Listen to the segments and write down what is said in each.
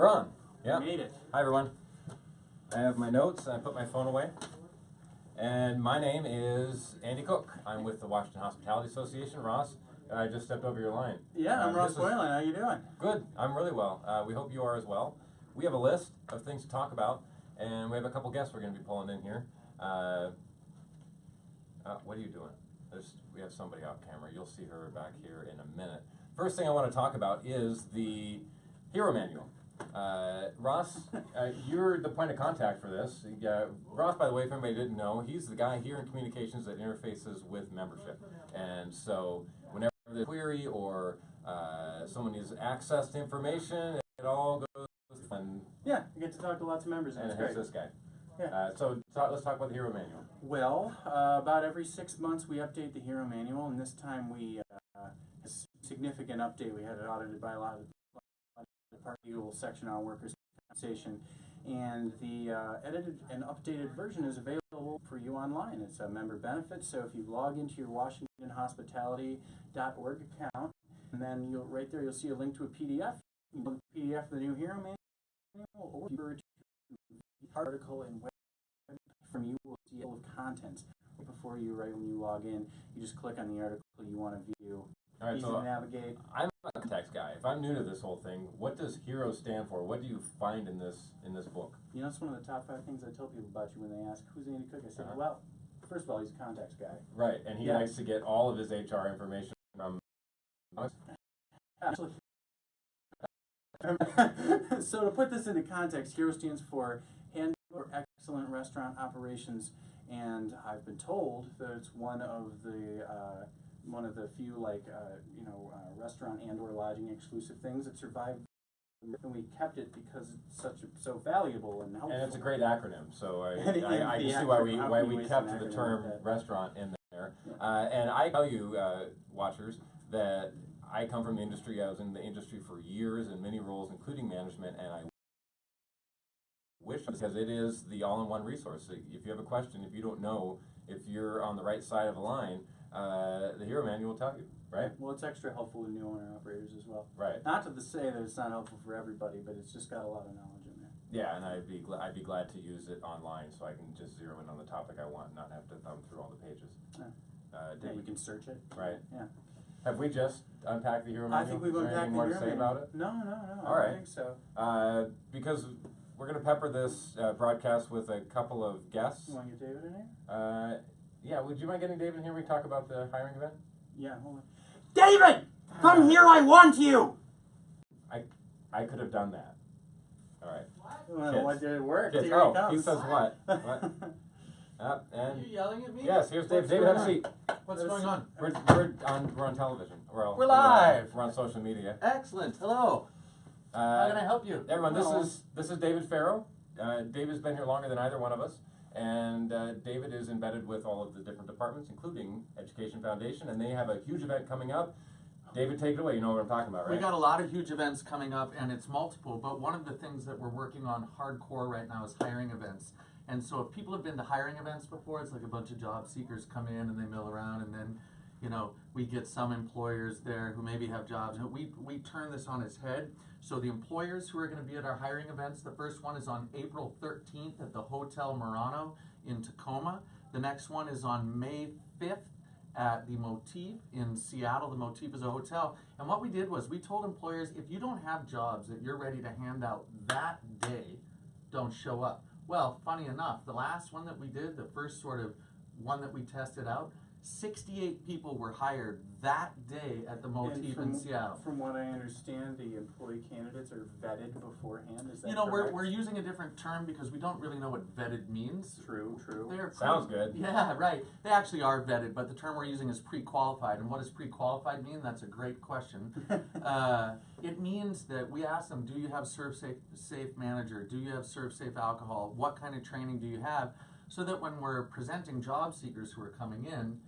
We're on. Yeah. We made it. Hi, everyone. I have my notes. I put my phone away. And my name is Andy Cook. I'm with the Washington Hospitality Association. Ross, I just stepped over your line. Yeah, I'm Ross Boylan. How you doing? Good. I'm really well. We hope you are as well. We have a list of things to talk about, and we have a couple guests we're going to be pulling in here. What are you doing? We have somebody off camera. You'll see her back here in a minute. First thing I want to talk about is the Hero Manual. Ross, you're the point of contact for this. Ross, by the way, if anybody didn't know, he's the guy here in communications that interfaces with membership. And so whenever there's a query or someone needs access to information, it all goes and yeah, you get to talk to lots of members. And here's this guy. Yeah. Let's talk about the Hero Manual. Well, about every 6 months we update the Hero Manual, and this time we a significant update. We had it audited by a lot of the legal section on workers' compensation, and the edited and updated version is available for you online. It's a member benefit, so if you log into your WashingtonHospitality.org account, and then right there you'll see a link to a PDF. You can the PDF of the new Hero Manual, or the article and web from you will see all of contents before you, right when you log in. You just click on the article you want to view. All right, easy so to navigate. I'm a context guy. If I'm new to this whole thing, what does HERO stand for? What do you find in this book? You know, it's one of the top 5 things I tell people about you when they ask, who's Andy Cook? I said, well, first of all, he's a context guy. Right, and he likes to get all of his HR information from... Actually, so to put this into context, HERO stands for Hand for Excellent Restaurant Operations, and I've been told that it's one of the few restaurant and/or lodging exclusive things that survived, and we kept it because it's so valuable and helpful. And it's a great acronym, so I can see why we kept the term restaurant in there. Yeah. And I tell you, watchers, that I come from the industry. I was in the industry for years in many roles, including management, and I wish, because it is the all-in-one resource. If you have a question, if you don't know, if you're on the right side of the line, the Hero Manual will tell you, right? Well, it's extra helpful to new owner-operators as well. Right. Not to say that it's not helpful for everybody, but it's just got a lot of knowledge in there. Yeah, and I'd be glad to use it online so I can just zero in on the topic I want and not have to thumb through all the pages. Yeah, you can search it. Right. Yeah. Have we just unpacked the Hero Manual? I think we've unpacked the Hero Manual. Is there anything more to say about it? No. All right. I don't think so. Because we're going to pepper this broadcast with a couple of guests. You want to get David in here? Yeah, would you mind getting David in here? We talk about the hiring event? Yeah, hold on. David! Come here, I want you! I could have done that. All right. Well, what did it work? Here he comes. He says what? What? Are you yelling at me? Yes, here's David. David, have a seat. What's going on? We're on television. We're live. We're on social media. Excellent. Hello. How can I help you? Everyone, this is David Farrow. David's been here longer than either one of us, and David is embedded with all of the different departments, including Education Foundation, and they have a huge event coming up. David, take it away. You know what I'm talking about, right? We got a lot of huge events coming up, and it's multiple, but one of the things that we're working on hardcore right now is hiring events. And so if people have been to hiring events before, it's like a bunch of job seekers come in and they mill around, and then, you know, we get some employers there who maybe have jobs. And we turn this on its head. So the employers who are going to be at our hiring events, the first one is on April 13th at the Hotel Murano in Tacoma. The next one is on May 5th at the Motif in Seattle. The Motif is a hotel. And what we did was we told employers, if you don't have jobs that you're ready to hand out that day, don't show up. Well, funny enough, the last one that we did, the first sort of one that we tested out, 68 people were hired that day at the Motif in Seattle. From what I understand, the employee candidates are vetted beforehand. Is that correct? We're using a different term because we don't really know what vetted means. True. Sounds good. Yeah, right. They actually are vetted, but the term we're using is pre-qualified. And what does pre-qualified mean? That's a great question. It means that we ask them, do you have ServSafe Manager? Do you have ServSafe Alcohol? What kind of training do you have? So that when we're presenting job seekers who are coming in,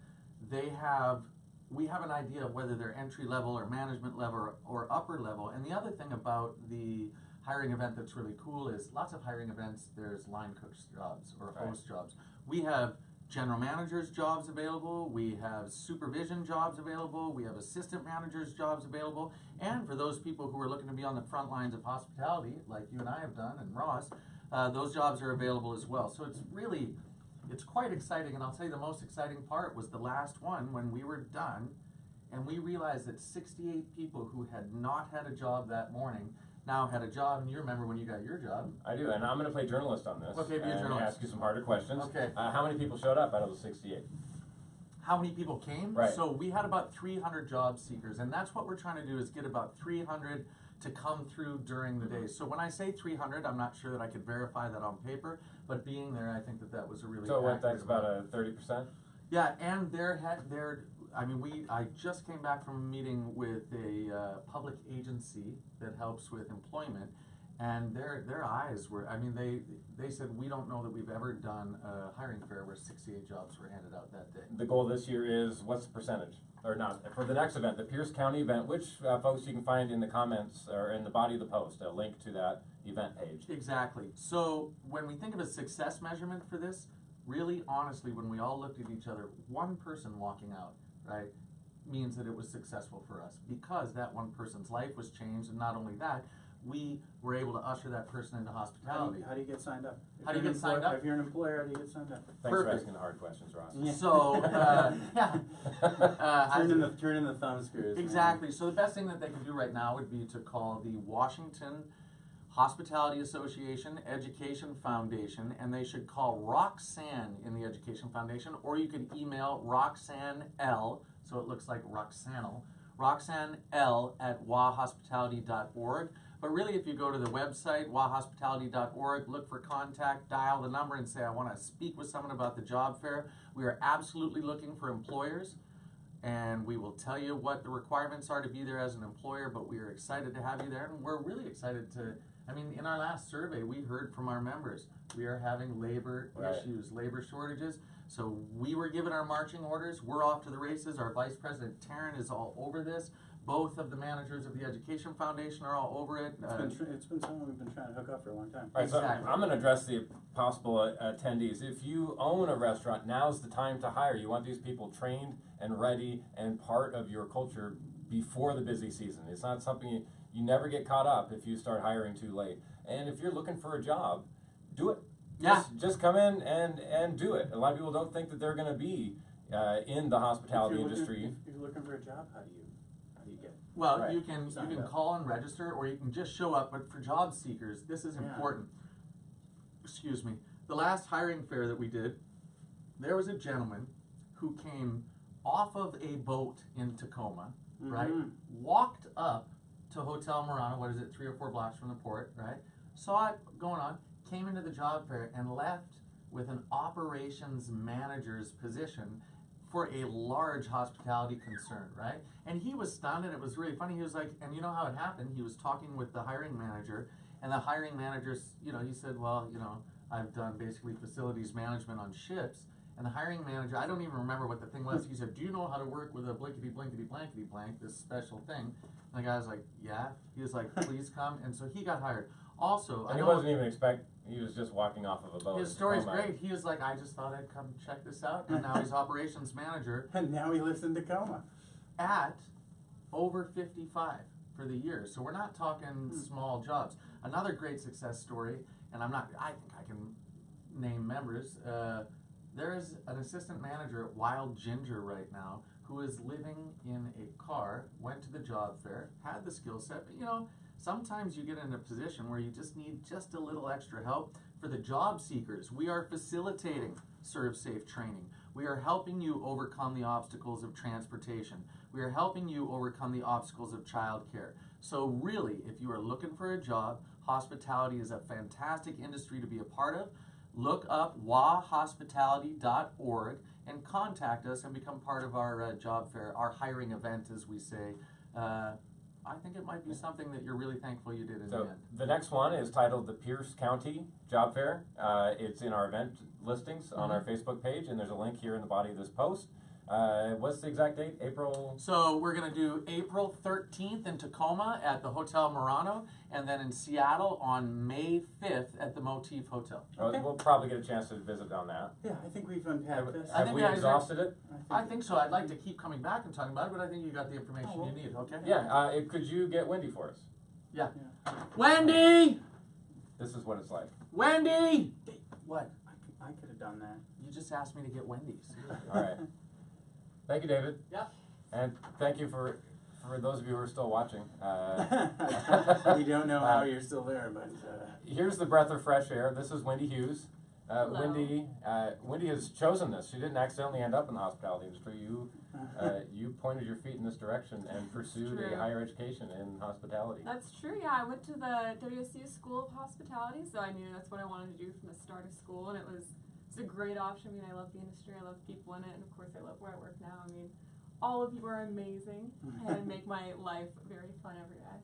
we have an idea of whether they're entry level or management level or upper level. And the other thing about the hiring event that's really cool is lots of hiring events, there's line coach jobs or host jobs. We have general managers jobs available, we have supervision jobs available, we have assistant managers jobs available, and for those people who are looking to be on the front lines of hospitality, like you and I have done, and Ross, those jobs are available as well. So it's quite exciting, and I'll tell you the most exciting part was the last one when we were done, and we realized that 68 people who had not had a job that morning now had a job, and you remember when you got your job. I do, and I'm going to play journalist on this. Okay, be a and journalist. ask you some harder questions. Okay. How many people showed up out of the 68? How many people came? Right. So we had about 300 job seekers, and that's what we're trying to do is get about 300 to come through during the day. So when I say 300, I'm not sure that I could verify that on paper, but being there, I think that was a really So what, accurate that's about number. a 30%? Yeah, and I just came back from a meeting with a public agency that helps with employment, and their eyes were, they said, we don't know that we've ever done a hiring fair where 68 jobs were handed out that day. The goal this year is, what's the percentage? Or not, for the next event, the Pierce County event, which folks you can find in the comments or in the body of the post, a link to that event page. Exactly. So when we think of a success measurement for this, really honestly, when we all looked at each other, one person walking out, right, means that it was successful for us because that one person's life was changed, and not only that, we were able to usher that person into hospitality. How do you get signed up? How do you get signed up? If you're an employer, how do you get signed up? Thanks for Perfect. asking the hard questions, Ross. Yeah. So, Turn in the thumb screws. man. exactly. So the best thing that they can do right now would be to call the Washington Hospitality Association Education Foundation, and they should call Roxanne in the Education Foundation, or you could email Roxanne L, so it looks like Roxanne L at wahospitality.org. But really, if you go to the website, wahospitality.org, look for contact, dial the number and say, I want to speak with someone about the job fair. We are absolutely looking for employers, and we will tell you what the requirements are to be there as an employer, but we are excited to have you there, and we're really excited to, in our last survey, we heard from our members, we are having labor Right. issues, labor shortages, so we were given our marching orders, we're off to the races, our Vice President Taryn is all over this, both of the managers of the Education Foundation are all over it. It's been someone we've been trying to hook up for a long time. All right, so Exactly. I'm going to address the possible attendees. If you own a restaurant, now's the time to hire. You want these people trained and ready and part of your culture before the busy season. It's not something you never get caught up if you start hiring too late. And if you're looking for a job, do it. Yeah. Just come in and do it. A lot of people don't think that they're going to be in the hospitality industry. If you're looking for a job, how do you get? Well, Right. you can Sign up. call and register, or you can just show up. But for job seekers, this is Yeah. important. Excuse me. The last hiring fair that we did, there was a gentleman who came off of a boat in Tacoma, right? Mhm. Walked up to Hotel Murano. What is it? 3 or 4 blocks from the port, right? Saw it going on. Came into the job fair and left with an operations manager's position for a large hospitality concern, right? And he was stunned, and it was really funny. He was like, and you know how it happened? He was talking with the hiring manager, and the hiring manager, he said, well, I've done basically facilities management on ships. And the hiring manager, I don't even remember what the thing was. He said, do you know how to work with a blankety blankety blankety blank, this special thing? And the guy was like, yeah. He was like, please come. And so he got hired. Also, And he wasn't even he was just walking off of a boat. his in story's Tacoma. great. He was like, I just thought I'd come check this out. And now he's operations manager And now he lives in Tacoma. at over 55 for the year. So we're not talking small jobs. Another great success story, and I think I can name members. There is an assistant manager at Wild Ginger right now who is living in a car, went to the job fair, had the skill set, but sometimes you get in a position where you just need just a little extra help. For the job seekers, we are facilitating Serve Safe training. We are helping you overcome the obstacles of transportation. We are helping you overcome the obstacles of childcare. So really, if you are looking for a job, hospitality is a fantastic industry to be a part of. Look up wahospitality.org and contact us and become part of our job fair, our hiring event, as we say. I think it might be something that you're really thankful you did in the So end. the next one is titled the Pierce County Job Fair. It's in our event listings on our Facebook page, and there's a link here in the body of this post. What's the exact date? April? So we're gonna do April 13th in Tacoma at the Hotel Murano, and then in Seattle on May 5th at the Motif Hotel. Okay. We'll probably get a chance to visit on that. Yeah, I think we've unpacked this. I Have think we guys are- exhausted it? I think so. I'd like to keep coming back and talking about it, but I think you got the information Oh, you need, okay? Yeah, could you get Wendy for us? Yeah. Wendy! This is what it's like. Wendy! What? I could have done that. You just asked me to get Wendy's. All right. Thank you, David. Yeah. And thank you for those of you who are still watching. We don't know how you're still there, but Here's the breath of fresh air. This is Wendy Hughes. Hello. Wendy has chosen this. She didn't accidentally end up in the hospitality industry. You pointed your feet in this direction and pursued a true. higher education in hospitality. That's true, yeah. I went to the WSU School of Hospitality, so I knew that's what I wanted to do from the start of school, and it's a great option. I mean, I love the industry, I love people in it, and of course I love where I work now. I mean, all of you are amazing and make my life very fun every day.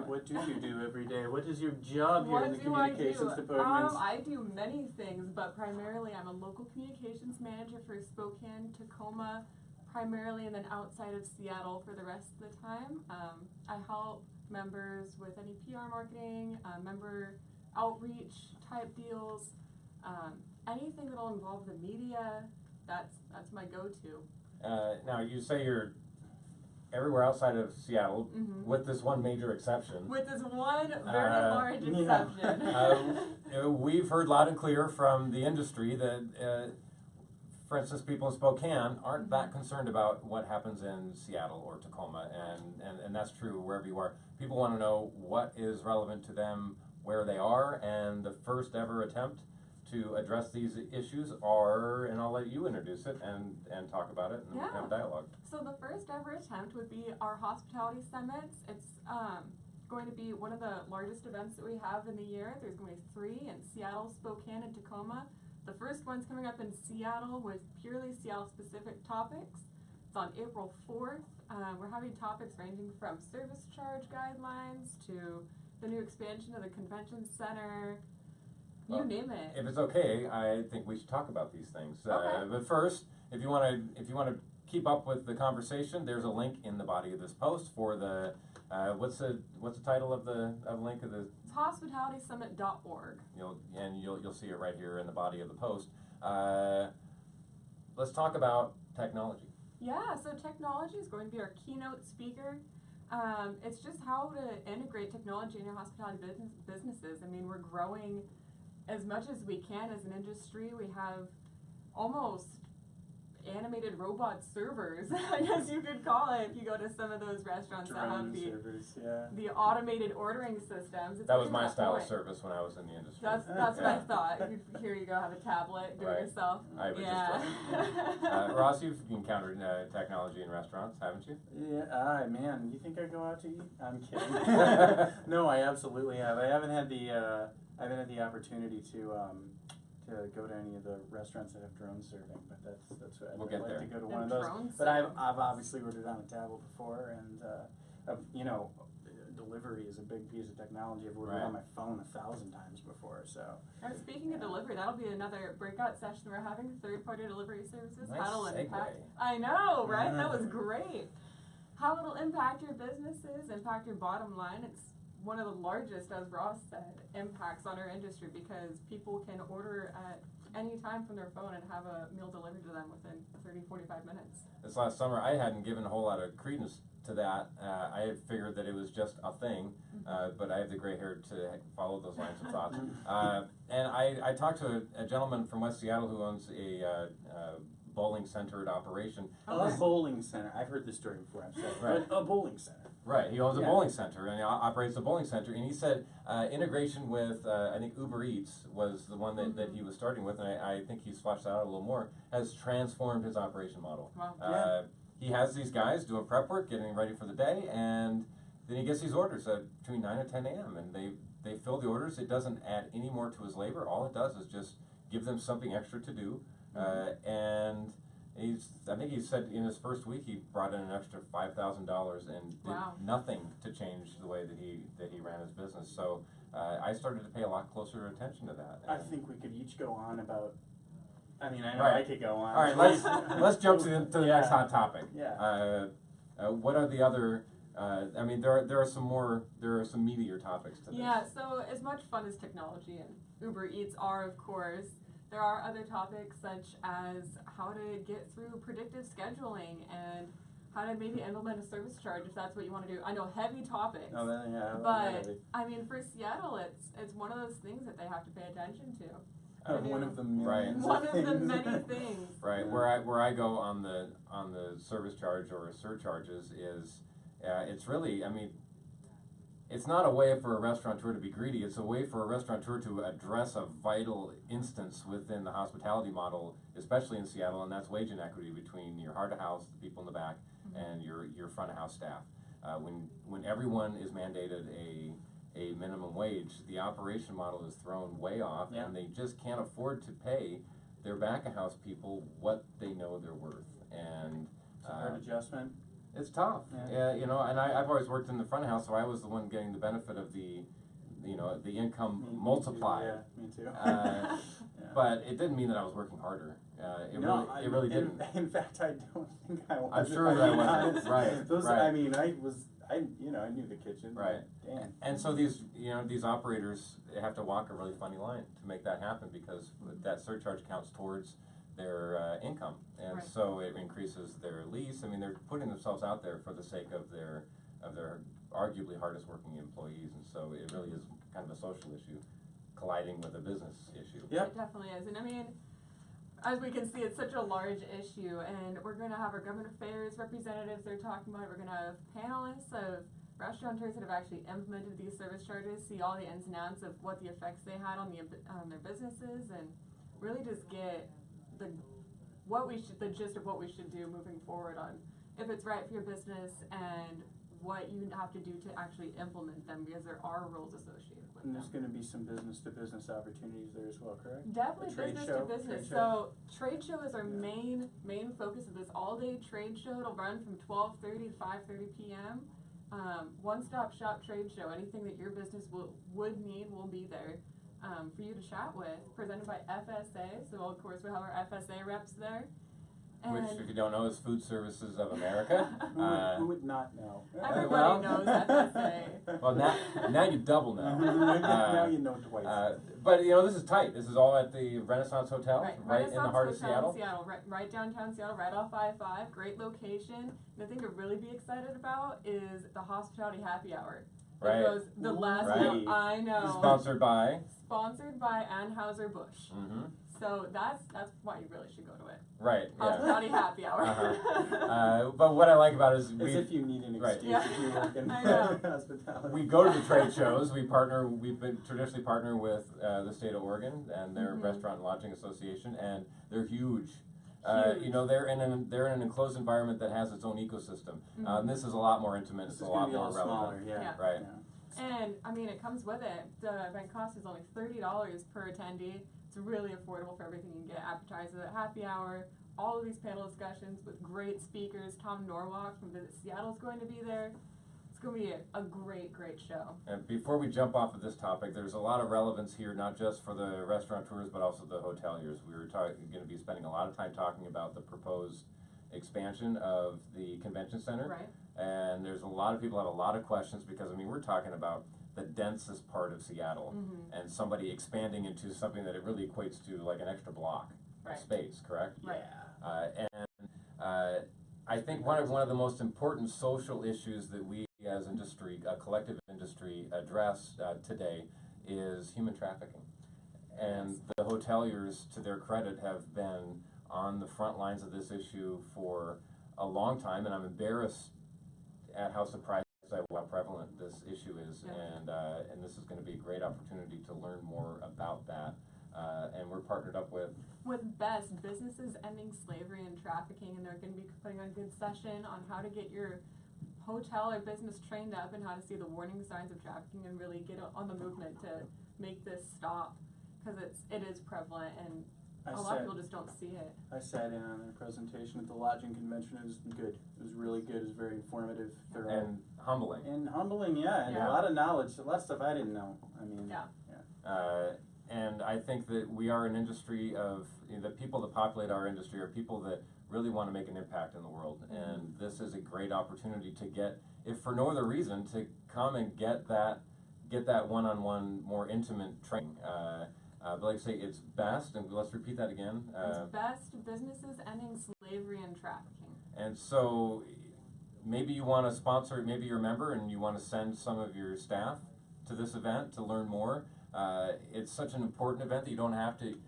what do you do every day? What is your job here What in the do I do? communications department? I do many things, but primarily I'm a local communications manager for Spokane, Tacoma, primarily, and then outside of Seattle for the rest of the time. I help members with any PR marketing, member outreach type deals, anything that'll involve the media. That's my go-to. Now, you say you're everywhere outside of Seattle, with this one major exception. With this one very large yeah. exception. We've heard loud and clear from the industry that, for instance, people in Spokane aren't that concerned about what happens in Seattle or Tacoma, and that's true wherever you are. People want to know what is relevant to them where they are, and the first ever attempt to address these issues are, and I'll let you introduce it and talk about it and have a dialogue. So the first ever attempt would be our hospitality summits. It's going to be one of the largest events that we have in the year. There's going to be 3 in Seattle, Spokane, and Tacoma. The first one's coming up in Seattle with purely Seattle-specific topics. It's on April 4th. We're having topics ranging from service charge guidelines to the new expansion of the convention center. You name it. If it's okay, I think we should talk about these things. Okay. But first, if you want to keep up with the conversation, there's a link in the body of this post for the what's the title of the link of the. It's hospitalitysummit.org. You'll see it right here in the body of the post. Let's talk about technology. Yeah, so technology is going to be our keynote speaker. It's just how to integrate technology in your hospitality businesses. I mean, we're growing as much as we can as an industry. We have almost animated robot servers, I guess you could call it, if you go to some of those restaurants that have Drone servers, yeah. the automated ordering systems. It's That was getting my to that style of point. service when I was in the industry. That's what I thought. Here you go, have a tablet, do Right. it yourself. I would yeah. just Ross, you've encountered technology in restaurants, haven't you? Yeah, man, you think I go out to eat? I'm kidding. No, I absolutely have. I haven't had the opportunity to go to any of the restaurants that have drone serving, but that's what We'll I'd get like there. to go to The one of those. drone But I've serving. obviously ordered on a tablet before, and delivery is a big piece of technology. I've ordered Right. on my phone 1,000 times before, so. And speaking of delivery, that'll be another breakout session we're having, third-party delivery services. Nice How it'll segue. impact. I know, right? That was great. How it'll impact your businesses, impact your bottom line. It's one of the largest, as Ross said, impacts on our industry because people can order at any time from their phone and have a meal delivered to them within 30, 45 minutes. This last summer, I hadn't given a whole lot of credence to that. I had figured that it was just a thing, but I have the gray hair to follow those lines of thought. And I talked to a gentleman from West Seattle who owns a bowling-centered operation. A bowling center. I've heard this story before, I'm sorry. Right. But a bowling center. Right, he owns a Yeah. bowling center and he operates a bowling center. And he said integration with, I think Uber Eats was the one that he was starting with, and I think he's fleshed that out a little more, has transformed his operation model. Wow. He has these guys doing prep work, getting ready for the day, and then he gets these orders between 9 and 10 a.m. and they fill the orders. It doesn't add any more to his labor. All it does is just give them something extra to do. And I think he said in his first week he brought in an extra $5,000 and did Wow. nothing to change the way that he ran his business. So I started to pay a lot closer attention to that. I think we could each go on about I mean, I know Right. I could go on. All right, let's jump to the Yeah. next hot topic. Yeah. What are the other? I mean, there are some meatier topics to this. Yeah, so as much fun as technology and Uber Eats are, of course, there are other topics such as how to get through predictive scheduling and how to maybe implement a service charge if that's what you want to do. I know, heavy topics. Oh, then, yeah. But I mean, for Seattle, it's one of those things that they have to pay attention to. One of the Right. millions. One of of the things. many things. Right, Yeah. where I go on the service charge or surcharges is, it's really, I mean, it's not a way for a restaurateur to be greedy. It's a way for a restaurateur to address a vital instance within the hospitality model, especially in Seattle, and that's wage inequity between your heart of house, the people in the back, and your front of house staff. When everyone is mandated a minimum wage, the operation model is thrown way off, Yeah. and they just can't afford to pay their back of house people what they know they're worth. And It's a hard adjustment. it's tough. Yeah. You know, and I've always worked in the front of house, so I was the one getting the benefit of the income Me too, multiplied. Yeah, me too. Yeah. Yeah. It didn't mean that I was working harder. It really didn't. In fact, I don't think I was. I'm sure if that being wasn't. honest. Right, Those, right. I mean, I knew the kitchen. Right. Damn. And so these operators have to walk a really funny line to make that happen, because that surcharge counts towards their income, and Right. so it increases their lease. I mean, they're putting themselves out there for the sake of their arguably hardest working employees, and so it really is kind of a social issue colliding with a business issue. Yep. It definitely is. And I mean, as we can see, it's such a large issue, and we're going to have our government affairs representatives there talking about it. We're going to have panelists of restaurateurs that have actually implemented these service charges, see all the ins and outs of what the effects they had on their businesses, and really just get the gist of what we should do moving forward on if it's right for your business and what you have to do to actually implement them, because there are rules associated with And them. there's going to be some business-to-business opportunities there as well, correct? Definitely A trade business show, to business. trade show. So trade show is our main focus of this all-day trade show. It'll run from 12:30 to 5:30 p.m. One-stop shop trade show. Anything that your business would need will be there for you to chat with. Presented by FSA. So of course we'll have our FSA reps there. Which, if you don't know, is Food Services of America. Who would not know? Everybody well, knows FSA. Well, now you double know. Now you know twice. But this is tight. This is all at the Renaissance Hotel, right in the Renaissance heart of Hotel Seattle. in right downtown Seattle, right off I-5. Great location. The thing to really be excited about is the hospitality happy hour. Right. It goes the last Right. meal. I know. Sponsored by. Sponsored by Anheuser-Busch. Mm-hmm. So that's why you really should go to it. Right. Yeah. Hospitality happy hour. But what I like about it is As if you need an right. excuse Yeah. if you work in I know. hospitality. we go to the trade shows. We've been traditionally partner with the state of Oregon and their Mhm. Restaurant and Lodging Association, and they're huge. Huge. They're in an enclosed environment that has its own ecosystem. Mhm. And this is a lot more intimate. This It's is a going lot to be a more little relevant. smaller, yeah. Yeah. Right. And I mean, it comes with it. The event cost is only $30 per attendee. It's really affordable for everything you can get. Appetizers at happy hour, all of these panel discussions with great speakers. Tom Norwalk from Visit Seattle is going to be there. It's going to be a great, great show. And before we jump off of this topic, there's a lot of relevance here, not just for the restaurateurs, but also the hoteliers. We were going to be spending a lot of time talking about the proposed expansion of the convention center. Right. And there's a lot of people have a lot of questions, because, I mean, we're talking about the densest part of Seattle, Mhm. and somebody expanding into something that it really equates to like an extra block Right. of space, correct? Right. I think one of the most important social issues that we as industry, a collective industry, address today is human trafficking. And the hoteliers, to their credit, have been on the front lines of this issue for a long time, and I'm embarrassed at how surprised I am how prevalent this issue is. Yeah. And this is going to be a great opportunity to learn more about that. And we're partnered up with BEST, Businesses Ending Slavery and Trafficking, and they're going to be putting on a good session on how to get your hotel or business trained up and how to see the warning signs of trafficking and really get on the movement to make this stop, because it is prevalent and a lot of people just don't see it. I sat in on their presentation at the lodging convention. It was good. It was really good. It was very informative, thorough, and humbling. and humbling. Yeah, and Yeah. a lot of knowledge. A lot of stuff I didn't know. I mean, Yeah. and I think that we are an industry of, the people that populate our industry are people that really want to make an impact in the world. And this is a great opportunity to get, if for no other reason, to come and get that one-on-one, more intimate training. But like I say, it's best, and let's repeat that again. It's best businesses ending slavery and trafficking. And so maybe you want to sponsor, maybe you're a member and you want to send some of your staff to this event to learn more. It's such an important event that you don't have to,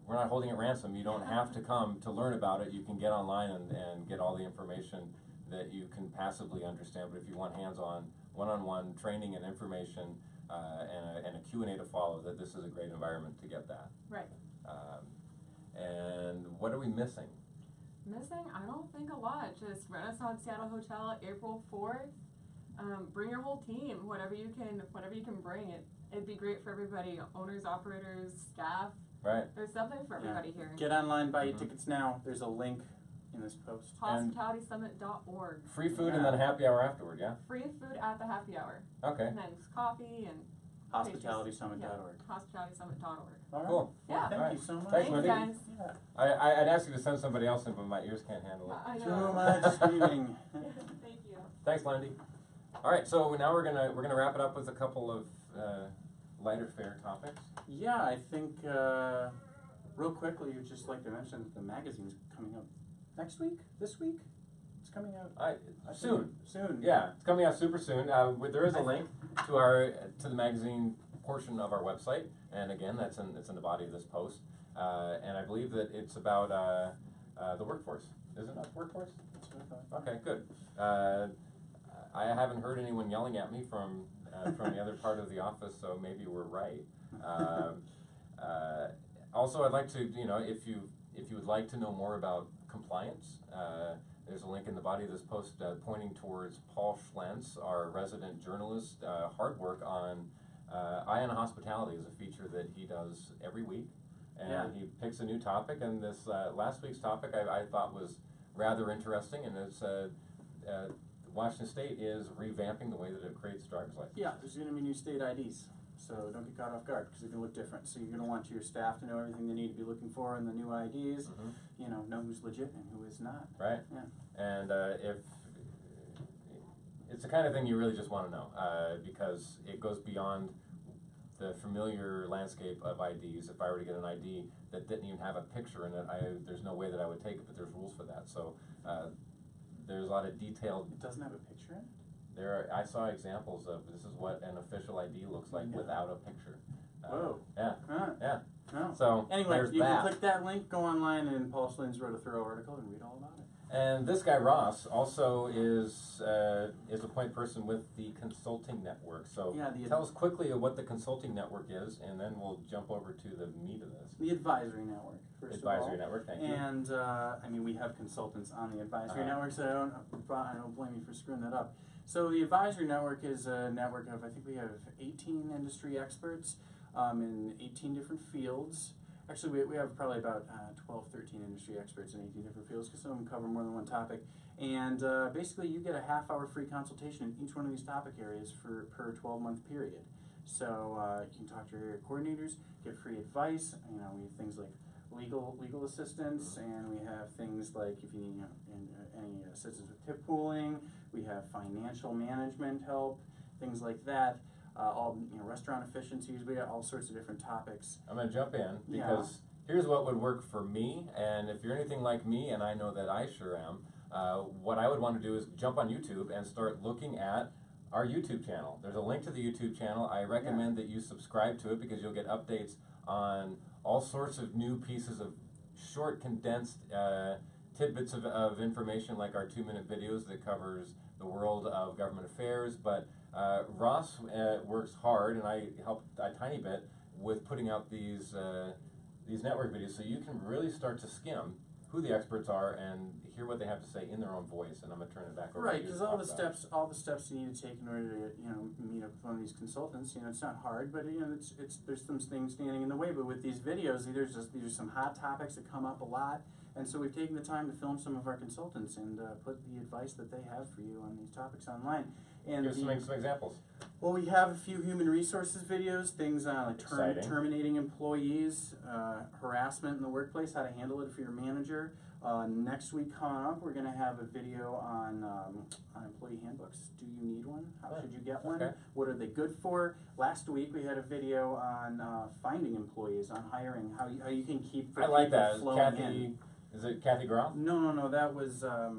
we're not holding it ransom, you don't have to come to learn about it. You can get online and get all the information that you can passively understand. But if you want hands-on, one-on-one training and information, and a Q&A to follow, that this is a great environment to get that. Right. And what are we missing? Missing? I don't think a lot. Just Renaissance Seattle Hotel, April 4th. Bring your whole team, whatever you can bring. It'd be great for everybody, owners, operators, staff. Right. There's something for everybody here. Get online, buy your tickets now. There's a link in this post. HospitalitySummit.org. Free food and then happy hour afterward, yeah? Free food at the happy hour. Okay. And then coffee and HospitalitySummit.org. Yeah, HospitalitySummit.org. All right. Cool. Yeah. Thank All you right. so much. Thanks, Thanks, Wendy. guys. Yeah. I'd ask you to send somebody else in, but my ears can't handle it. I Too know. much screaming. Thank you. Thanks, Lindy. All right, so now we're gonna wrap it up with a couple of lighter fare topics. Yeah, I think real quickly, you'd just like to mention that the magazine's coming out next week. This week, it's coming out. I Soon. think Soon. Yeah, it's coming out super soon. There is a link to the magazine portion of our website, and again, it's in the body of this post. And I believe that it's about the workforce. Is it not workforce? That's what I thought. Okay, good. I haven't heard anyone yelling at me from the other part of the office, so maybe we're right. Also, I'd like to, if you would like to know more about compliance, there's a link in the body of this post pointing towards Paul Schlentz, our resident journalist. Hard work on Eye on Hospitality is a feature that he does every week, and Yeah. he picks a new topic. And this last week's topic I thought was rather interesting, and it's Washington State is revamping the way that it creates driver's license. Yeah, there's going to be new state IDs, so don't get caught off guard because they're going to look different. So you're going to want your staff to know everything they need to be looking for in the new IDs. Know who's legit and who is not. Right. Yeah. And if it's the kind of thing you really just want to know, because it goes beyond the familiar landscape of IDs. If I were to get an ID that didn't even have a picture in it, there's no way that I would take it, but there's rules for that. So there's a lot of detailed. It doesn't have a picture in it? I saw examples of this is what an official ID looks like without a picture. Whoa. Yeah. Huh. Yeah. No. So Anyway, there's you that. can click that link, go online, and Paul Schlentz wrote a thorough article and read all about it. And this guy Ross also is a point person with the Consulting Network. So Yeah, tell us quickly what the Consulting Network is, and then we'll jump over to the meat of this. The Advisory Network, first Advisory of all. Network, thank you. And we have consultants on the Advisory Network, so I don't blame you for screwing that up. So the Advisory Network is a network of, I think we have 18 industry experts in 18 different fields. Actually, we have probably about 12, 13 industry experts in 18 different fields because some of them cover more than one topic. And basically, you get a half-hour free consultation in each one of these topic areas per 12-month period. So you can talk to your area coordinators, get free advice. We have things like legal assistance, and we have things like if you need any assistance with tip pooling. We have financial management help, things like that. All restaurant efficiencies. We got all sorts of different topics. I'm going to jump in because here's what would work for me. And if you're anything like me, and I know that I sure am, what I would want to do is jump on YouTube and start looking at our YouTube channel. There's a link to the YouTube channel. I recommend that you subscribe to it because you'll get updates on all sorts of new pieces of short, condensed tidbits of information, like our 2-minute videos that covers the world of government affairs. But Ross works hard, and I help a tiny bit with putting out these network videos, so you can really start to skim who the experts are and hear what they have to say in their own voice. And I'm gonna turn it back over to you. Right, because all the steps you need to take in order to meet up with one of these consultants. It's not hard, but there's some things standing in the way. But with these videos, these are some hot topics that come up a lot, And so we've taken the time to film some of our consultants and put the advice that they have for you on these topics online. And Give us some examples. well, we have a few human resources videos, things on like Exciting. terminating employees, harassment in the workplace, how to handle it for your manager. Next week coming up, we're going to have a video on employee handbooks. Do you need one? How should you get one? Okay. What are they good for? Last week we had a video on finding employees, on hiring, how you can keep the I like people that. Is flowing Kathy, in. is it Kathy Groff? No, that was, I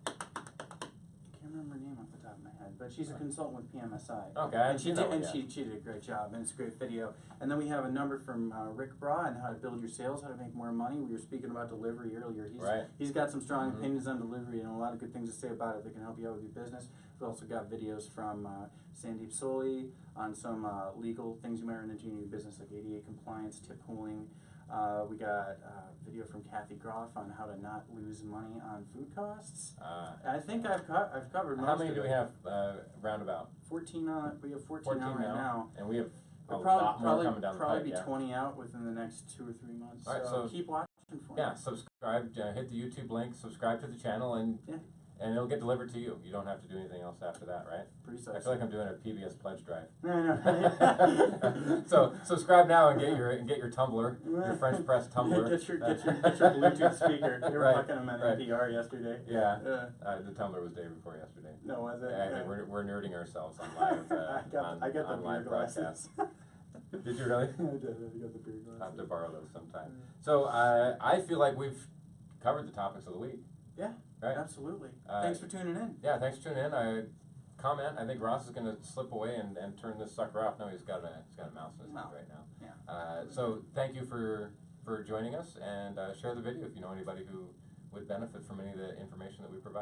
can't remember her name off the top of my head, but she's a consultant with PMSI. Okay, I haven't And she seen did, that one and yet. she did a great job, and it's a great video. And then we have a number from Rick Bra on how to build your sales, how to make more money. We were speaking about delivery earlier. Right. He's got some strong Mhm. opinions on delivery and a lot of good things to say about it that can help you out with your business. We've also got videos from Sandeep Soli on some legal things you might run into in your business, like ADA compliance, tip pooling. We got a video from Kathy Groff on how to not lose money on food costs. I think I've covered most How many of do it. we have roundabout? 14 on. We have 14 on right now. And we have a We'll lot more coming down the probably pipe. be Yeah. 20 out within the next 2 or 3 months. All right, so so- keep watching for Yeah, it. subscribe, hit the YouTube link, subscribe to the channel, and Yeah. and it'll get delivered to you. You don't have to do anything else after that, right? Pretty I sexy. feel like I'm doing a PBS pledge drive. I know. So subscribe now and get your tumbler, your French press tumbler. get your Bluetooth speaker. You were Right, talking to him on right. NPR yesterday. Yeah, the tumbler was day before yesterday. No, was it? Yeah, we're nerding ourselves on live I got the on beer live glasses. broadcast. Did you really? I got the beer I'll have glasses. to borrow those sometime. So I feel like we've covered the topics of the week. Yeah, Right. absolutely. Uh, Thanks for tuning in. Yeah, thanks for tuning in. I think Ross is going to slip away and turn this sucker off. No, he's got a mouse in his hand right now. Yeah. So thank you for joining us, and share the video if you know anybody who would benefit from any of the information that we provide.